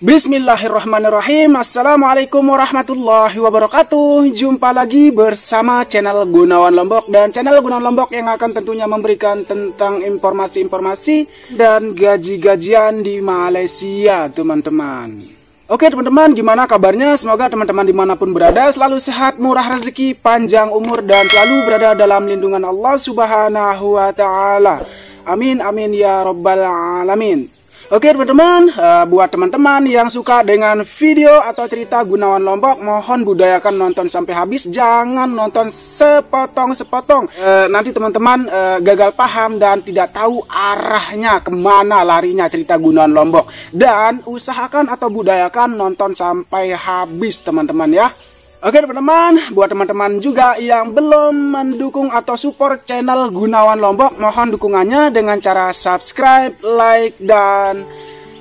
Bismillahirrahmanirrahim. Assalamualaikum warahmatullahi wabarakatuh. Jumpa lagi bersama channel Gunawan Lombok. Dan channel Gunawan Lombok yang akan tentunya memberikan tentang informasi-informasi dan gaji-gajian di Malaysia, teman-teman. Oke teman-teman, gimana kabarnya? Semoga teman-teman dimanapun berada selalu sehat, murah rezeki, panjang umur, dan selalu berada dalam lindungan Allah Subhanahu wa Ta'ala. Amin amin ya Rabbal alamin. Oke teman-teman, buat teman-teman yang suka dengan video atau cerita Gunawan Lombok, mohon budayakan nonton sampai habis, jangan nonton sepotong-sepotong. Nanti teman-teman gagal paham dan tidak tahu arahnya kemana larinya cerita Gunawan Lombok. Dan usahakan atau budayakan nonton sampai habis teman-teman ya. Oke teman-teman, buat teman-teman juga yang belum mendukung atau support channel Gunawan Lombok, mohon dukungannya dengan cara subscribe, like, dan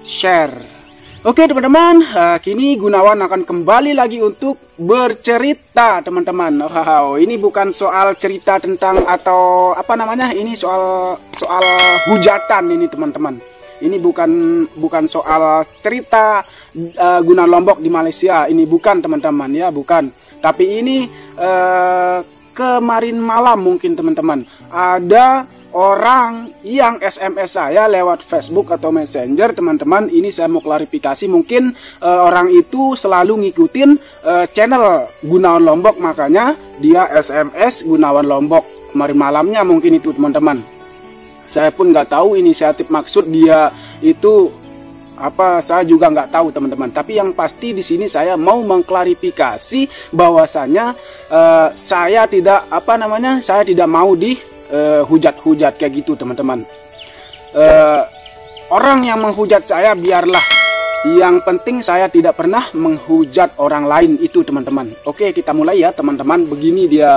share. Oke teman-teman, kini Gunawan akan kembali lagi untuk bercerita teman-teman. Wow, ini bukan soal cerita tentang atau apa namanya, ini soal hujatan ini teman-teman. Ini bukan soal cerita Gunawan Lombok di Malaysia. Ini bukan teman-teman ya, bukan. Tapi ini kemarin malam mungkin teman-teman ada orang yang SMS saya lewat Facebook atau Messenger teman-teman. Ini saya mau klarifikasi, mungkin orang itu selalu ngikutin channel Gunawan Lombok, makanya dia SMS Gunawan Lombok kemarin malamnya mungkin itu teman-teman. Saya pun nggak tahu inisiatif maksud dia itu apa, saya juga nggak tahu teman-teman. Tapi yang pasti di sini saya mau mengklarifikasi bahwasanya saya tidak saya tidak mau dihujat-hujat kayak gitu teman-teman. Orang yang menghujat saya biarlah, yang penting saya tidak pernah menghujat orang lain itu teman-teman. Oke, kita mulai ya teman-teman. Begini dia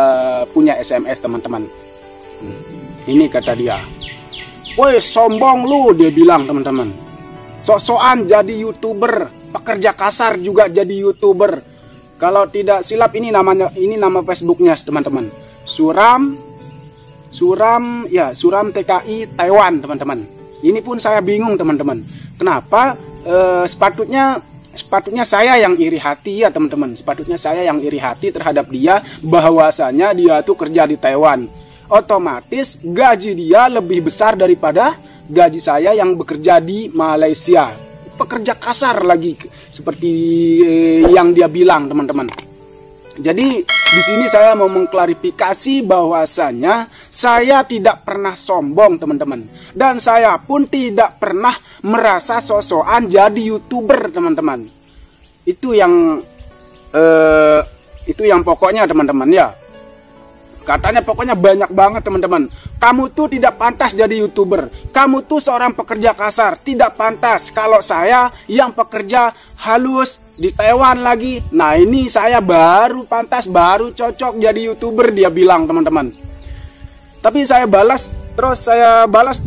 punya SMS teman-teman. Ini kata dia, "Woi sombong lu," dia bilang teman-teman. "Sok-sokan jadi YouTuber, pekerja kasar juga jadi YouTuber." Kalau tidak silap ini nama Facebooknya teman-teman. Suram TKI Taiwan teman-teman. Ini pun saya bingung teman-teman. Kenapa sepatutnya saya yang iri hati ya teman-teman. Sepatutnya saya yang iri hati terhadap dia, bahwasanya dia tuh kerja di Taiwan. Otomatis gaji dia lebih besar daripada gaji saya yang bekerja di Malaysia. Pekerja kasar lagi seperti yang dia bilang teman-teman. Jadi di sini saya mau mengklarifikasi bahwasanya saya tidak pernah sombong teman-teman, dan saya pun tidak pernah merasa sok-sokan jadi YouTuber teman-teman. Itu yang pokoknya teman-teman ya. Katanya pokoknya banyak banget teman-teman. Kamu tuh tidak pantas jadi YouTuber. Kamu tuh seorang pekerja kasar, tidak pantas. Kalau saya yang pekerja halus di Taiwan lagi, nah ini saya baru pantas, baru cocok jadi YouTuber, dia bilang teman-teman. Tapi saya balas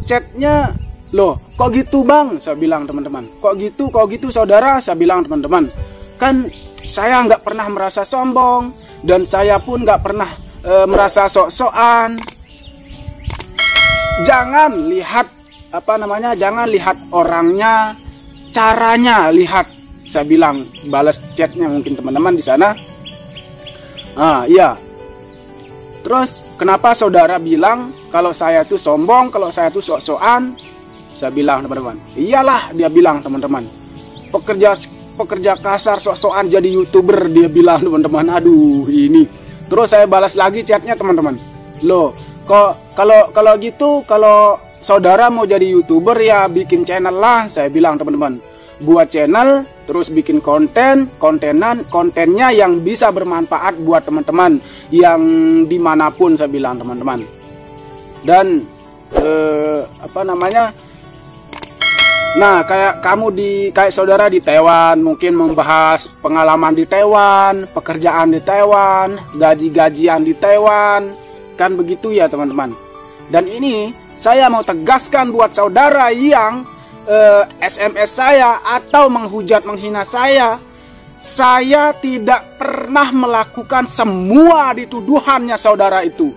chatnya, "Loh kok gitu bang?" saya bilang teman-teman. Kok gitu saudara?" saya bilang teman-teman. Kan saya nggak pernah merasa sombong, dan saya pun nggak pernah merasa sok-sokan. Jangan lihat jangan lihat orangnya, caranya lihat, saya bilang. Balas chatnya mungkin teman-teman di sana. Iya. Terus kenapa saudara bilang kalau saya tuh sombong, kalau saya tuh sok-sokan? Saya bilang teman-teman, iyalah, dia bilang teman-teman. Pekerja kasar sok-sokan jadi YouTuber, dia bilang teman-teman. Aduh ini. Terus saya balas lagi chatnya teman-teman. "Loh, kok kalau gitu, kalau saudara mau jadi YouTuber ya bikin channel lah," saya bilang teman-teman. "Buat channel, terus bikin kontennya yang bisa bermanfaat buat teman-teman yang dimanapun," saya bilang teman-teman. Dan nah kayak saudara di Taiwan mungkin membahas pengalaman di Taiwan, pekerjaan di Taiwan, gaji-gajian di Taiwan, kan begitu ya teman-teman. Dan ini saya mau tegaskan buat saudara yang SMS saya atau menghujat, menghina saya tidak pernah melakukan semua dituduhannya saudara itu.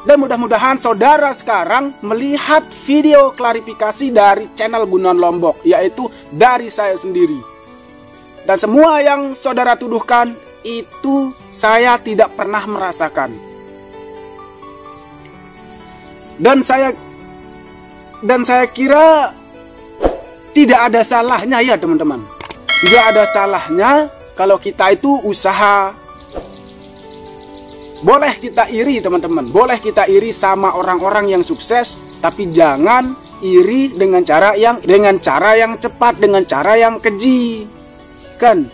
Dan mudah-mudahan saudara sekarang melihat video klarifikasi dari channel Gunawan Lombok, yaitu dari saya sendiri. Dan semua yang saudara tuduhkan itu saya tidak pernah merasakan. Dan saya kira tidak ada salahnya ya teman-teman. Tidak ada salahnya kalau kita itu usaha. Boleh kita iri teman-teman, boleh kita iri sama orang-orang yang sukses, tapi jangan iri dengan cara yang cepat, dengan cara yang keji. Kan?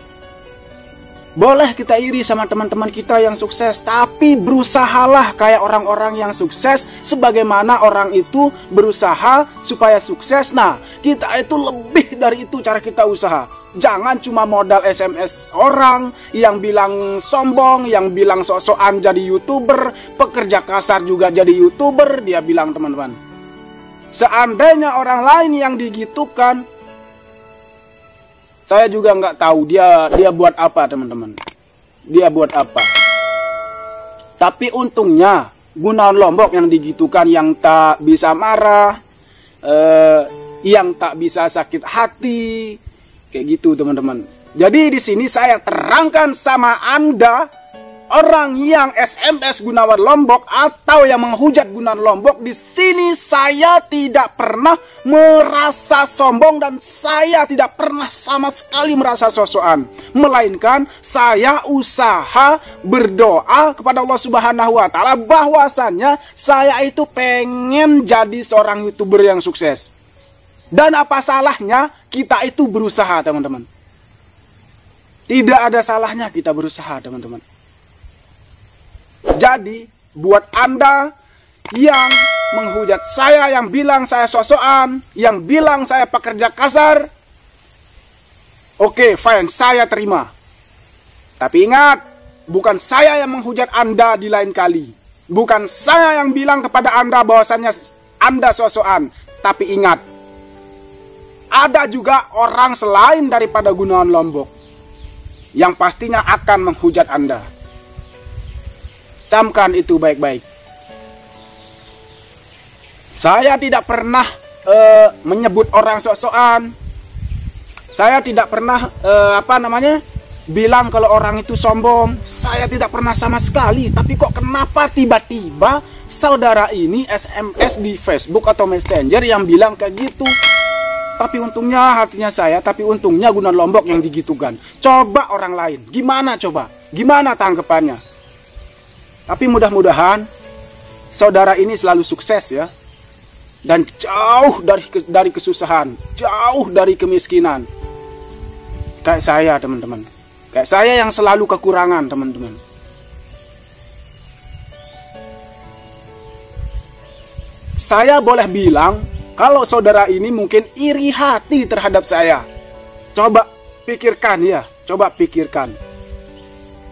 Boleh kita iri sama teman-teman kita yang sukses, tapi berusahalah kayak orang-orang yang sukses, sebagaimana orang itu berusaha supaya sukses. Nah, kita itu lebih dari itu cara kita usaha. Jangan cuma modal SMS orang yang bilang sombong, yang bilang sok-sokan jadi YouTuber, pekerja kasar juga jadi YouTuber, dia bilang teman-teman. Seandainya orang lain yang digitukan, saya juga nggak tahu dia buat apa teman-teman. Dia buat apa. Tapi untungnya Gunawan Lombok yang digitukan, yang tak bisa marah, yang tak bisa sakit hati, kayak gitu teman-teman. Jadi di sini saya terangkan sama Anda, orang yang SMS Gunawan Lombok atau yang menghujat Gunawan Lombok, di sini saya tidak pernah merasa sombong dan saya tidak pernah sama sekali merasa sosokan, melainkan saya usaha berdoa kepada Allah Subhanahu wa taala bahwasannya saya itu pengen jadi seorang YouTuber yang sukses. Dan apa salahnya kita itu berusaha teman-teman? Tidak ada salahnya kita berusaha teman-teman. Jadi buat Anda yang menghujat saya, yang bilang saya sosokan, yang bilang saya pekerja kasar, oke, fine, saya terima. Tapi ingat, bukan saya yang menghujat Anda di lain kali. Bukan saya yang bilang kepada Anda bahwasannya Anda sosokan. Tapi ingat, ada juga orang selain daripada Gunawan Lombok yang pastinya akan menghujat Anda. Camkan itu baik-baik. Saya tidak pernah menyebut orang sok-sokan. Saya tidak pernah bilang kalau orang itu sombong. Saya tidak pernah sama sekali. Tapi kok kenapa tiba-tiba saudara ini SMS di Facebook atau Messenger yang bilang kayak gitu? Tapi untungnya hatinya saya, tapi untungnya Gunawan Lombok yang digitukan. Coba orang lain, gimana coba? Gimana tanggapannya? Tapi mudah-mudahan saudara ini selalu sukses ya. Dan jauh dari kesusahan, jauh dari kemiskinan. Kayak saya teman-teman. Kayak saya yang selalu kekurangan teman-teman. Saya boleh bilang kalau saudara ini mungkin iri hati terhadap saya. Coba pikirkan ya, coba pikirkan.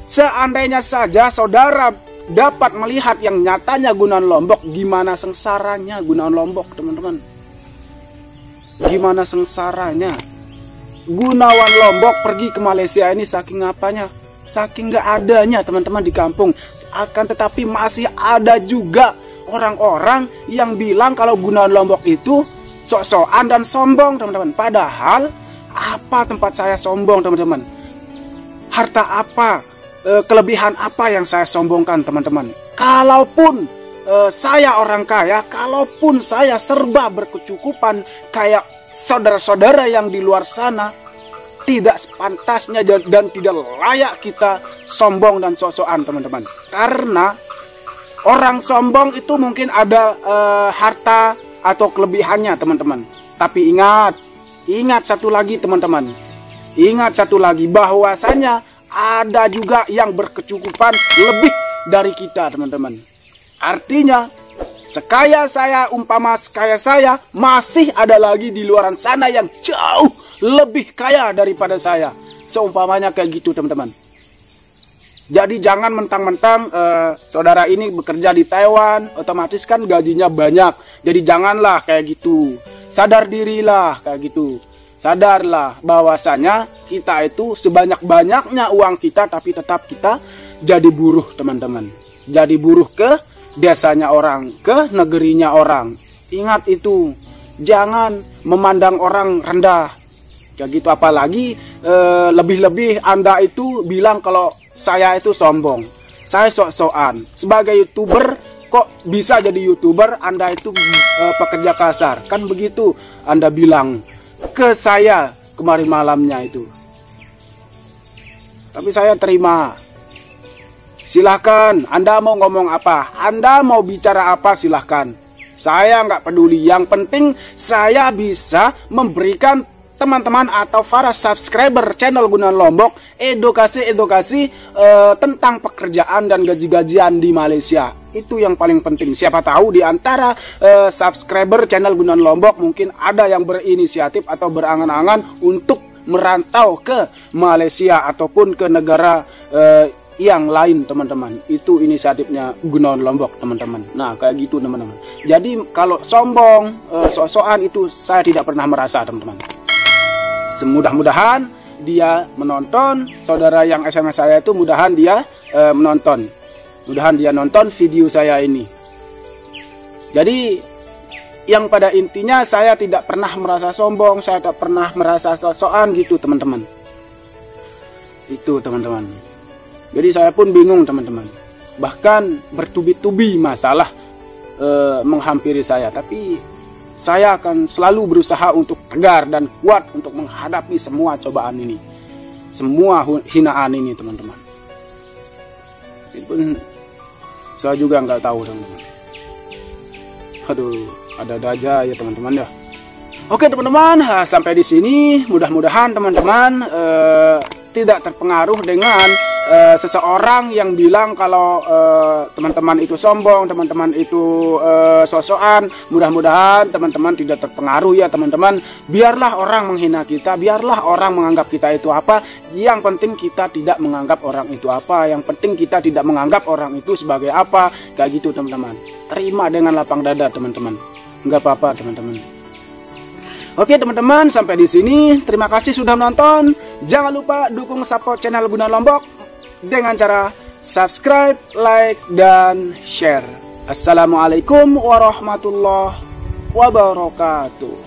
Seandainya saja saudara dapat melihat yang nyatanya Gunawan Lombok, gimana sengsaranya Gunawan Lombok teman-teman. Gimana sengsaranya. Gunawan Lombok pergi ke Malaysia ini saking apanya? Saking gak adanya teman-teman di kampung. Akan tetapi masih ada juga orang-orang yang bilang kalau Gunawan Lombok itu sok-sokan dan sombong teman-teman. Padahal apa tempat saya sombong teman-teman? Harta apa, kelebihan apa yang saya sombongkan teman-teman? Kalaupun saya orang kaya, kalaupun saya serba berkecukupan kayak saudara-saudara yang di luar sana, tidak sepantasnya dan tidak layak kita sombong dan sok-sokan teman-teman. Karena orang sombong itu mungkin ada harta atau kelebihannya teman-teman. Tapi ingat satu lagi teman-teman. Ingat satu lagi bahwasanya ada juga yang berkecukupan lebih dari kita teman-teman. Artinya sekaya saya, umpama sekaya saya, masih ada lagi di luaran sana yang jauh lebih kaya daripada saya. Seumpamanya kayak gitu teman-teman. Jadi jangan mentang-mentang saudara ini bekerja di Taiwan, otomatis kan gajinya banyak. Jadi janganlah kayak gitu. Sadar dirilah kayak gitu. Sadarlah bahwasanya kita itu sebanyak-banyaknya uang kita, tapi tetap kita jadi buruh teman-teman. Jadi buruh ke desanya orang, ke negerinya orang. Ingat itu. Jangan memandang orang rendah. Kayak gitu, apalagi lebih-lebih Anda itu bilang kalau saya itu sombong, saya sok-sokan. Sebagai YouTuber kok bisa jadi YouTuber, Anda itu pekerja kasar. Kan begitu Anda bilang ke saya kemarin malamnya itu. Tapi saya terima. Silahkan, Anda mau ngomong apa, Anda mau bicara apa, silahkan. Saya nggak peduli, yang penting saya bisa memberikan teman-teman atau para subscriber channel Gunawan Lombok edukasi tentang pekerjaan dan gaji-gajian di Malaysia. Itu yang paling penting. Siapa tahu di antara subscriber channel Gunawan Lombok mungkin ada yang berinisiatif atau berangan-angan untuk merantau ke Malaysia ataupun ke negara yang lain, teman-teman. Itu inisiatifnya Gunawan Lombok, teman-teman. Nah, kayak gitu, teman-teman. Jadi kalau sombong, sok-sokan itu saya tidak pernah merasa, teman-teman. Semudah-mudahan dia menonton, saudara yang SMS saya itu mudahan dia menonton. Mudahan dia nonton video saya ini. Jadi yang pada intinya saya tidak pernah merasa sombong, saya tidak pernah merasa sok-sokan gitu, teman-teman. Itu, teman-teman. Jadi saya pun bingung, teman-teman. Bahkan bertubi-tubi masalah menghampiri saya, tapi saya akan selalu berusaha untuk tegar dan kuat untuk menghadapi semua cobaan ini, semua hinaan ini, teman-teman. Itu pun saya juga nggak tahu, teman-teman. Aduh, ada-ada aja ya, teman-teman ya. Oke, teman-teman, sampai di sini. Mudah-mudahan teman-teman tidak terpengaruh dengan seseorang yang bilang kalau teman-teman itu sombong, teman-teman itu sok-sokan. Mudah-mudahan teman-teman tidak terpengaruh ya, teman-teman. Biarlah orang menghina kita, biarlah orang menganggap kita itu apa. Yang penting kita tidak menganggap orang itu apa. Yang penting kita tidak menganggap orang itu sebagai apa. Kayak gitu, teman-teman. Terima dengan lapang dada, teman-teman. Nggak apa-apa, teman-teman. Oke, teman-teman, sampai di sini. Terima kasih sudah menonton. Jangan lupa dukung support channel Gunawan Lombok dengan cara subscribe, like, dan share. Assalamualaikum warahmatullahi wabarakatuh.